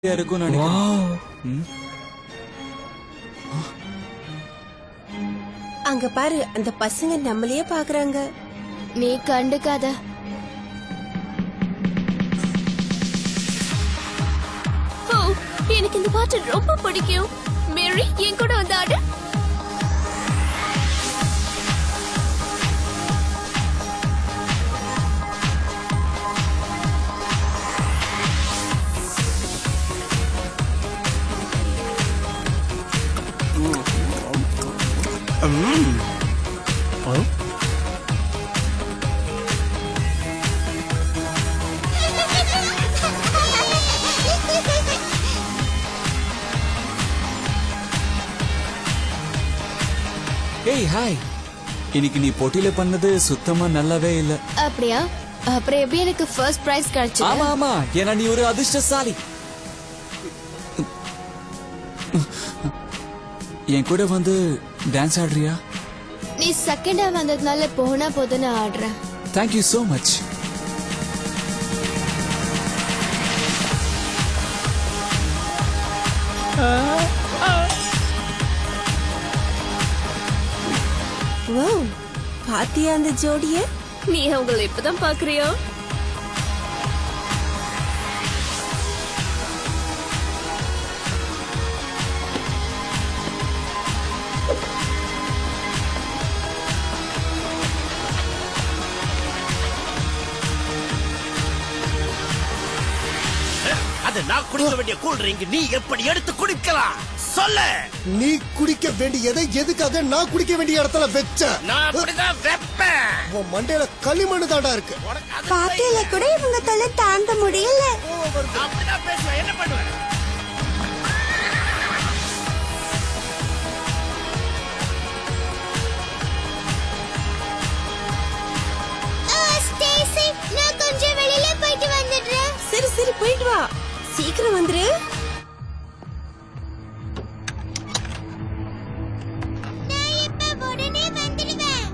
இருக்கும்னு நினைக்கிறேன். அங்க பாரு, அந்த பசங்க நம்மளையே பாக்குறாங்க. நீ கண்டுக்காத. எனக்கு இந்த பாட்டு ரொம்ப பிடிக்கும். மேரி, என் கூட வந்து ஆடு. ஏய் ஹாய், இன்னைக்கு நீ போட்டியில பண்ணது சுத்தமா நல்லாவே இல்ல. அப்படியா? அப்புறம் எப்படி எனக்கு ஃபர்ஸ்ட் பிரைஸ் கிடைச்சது? ஆமா ஆமா, ஏன்னா நீ ஒரு அதிர்ஷ்டசாலி. என் கூட வந்து டான்ஸ் ஆடுறியா? நீ செகண்டா வந்ததுனால போனா போதுன்னு ஆடுறேன். Thank you so much. Wow, பாத்தியா அந்த ஜோடிய? நீ அவங்களை இப்பதான் பாக்குறியா? அது நான் குடிக்க வேண்டிய கூல் ட்ரிங்க் நீ எப்படி எடுத்து குடிக்கலாம் சொல்லு. நீ குடிக்க வேண்டியதை எதுக்காக நான் குடிக்க வேண்டிய இடத்துல வச்ச? நான் அப்படிதான் வெப்பேன். உன் மண்டையில களிமண்ணு தாண்டா இருக்கு. பாட்டியில கூட இவங்க தொல்லை தாங்க முடியல. நான் அப்படிதான் பேசுவேன், என்ன பண்ணுவேன்? நான் கொஞ்சம் வெளியில போயிட்டு வந்துடுறேன். சரி சரி, போயிட்டு வா, சீக்கிரம் வந்துரு. உடனே வந்துடுவேன்.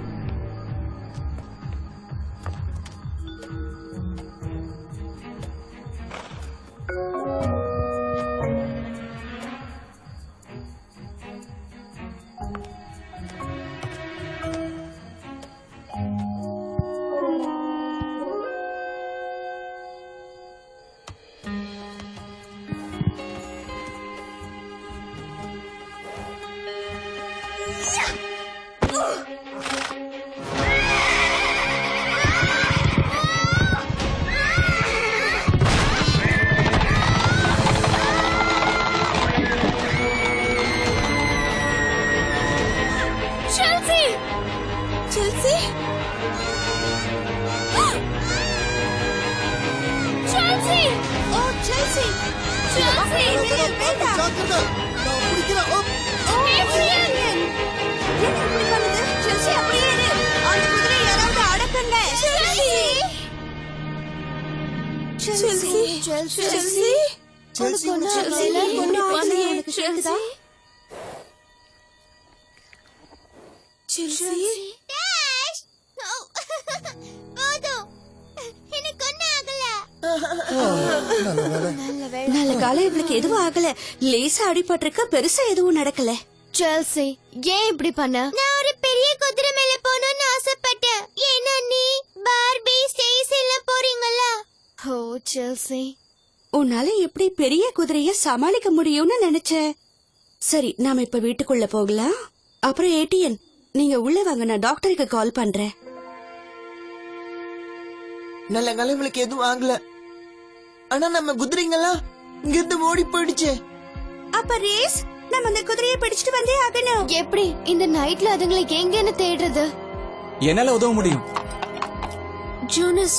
Chelsea, Chelsea! ஓ, செல்சி! செல்சி! வேண்டாம். ஜாக்கிரதை, நான் குடிக்கிறேன். ஏட்ரியன்! என்ன இப்படி பண்ணுது? செல்சி, அப்படியே இரு. அந்த குதிரை யாராவது அடக்குங்க. செல்சி, செல்சி, செல்சி, செல்சி, ஒண்ணும் ஆகலையே. Chelsea, Chelsea. நல்ல காலம், இவளுக்கு எதுவும் ஆகல. லேசா அடிபட்டிருக்க, பெருசா எதுவும் நடக்கல. செல்சி, ஏன் இப்படி பண்ண? நான் ஒரு பெரிய குதிரை மேல போகணும்னு ஆசைப்பட்டேன். ஏன்னா நீ பார்பி ஸ்டேசி எல்லாம் போறீங்கல்ல. ஓ செல்சி, உன்னால எப்படி பெரிய குதிரைய சமாளிக்க முடியும்னு நினைச்சேன். சரி, நாம இப்ப வீட்டுக்குள்ள போகலாம். அப்புறம் ஏடிஎன், நீங்க உள்ள வாங்க, நான் டாக்டருக்கு கால் பண்றேன். நல்ல கலவலுக்கு எதுவும் ஆகல. ஆனா நம்ம குதிரைங்கெல்லாம் இங்க இருந்து ஓடி போயிடுச்சு. அப்ப ரேஸ், நம்ம அந்த குதிரையை பிடிச்சிட்டு வந்தே ஆகணும். எப்படி இந்த நைட்ல அதுங்களை எங்கன்னு தேடுறது? என்னால உதவ முடியும். ஜூனஸ்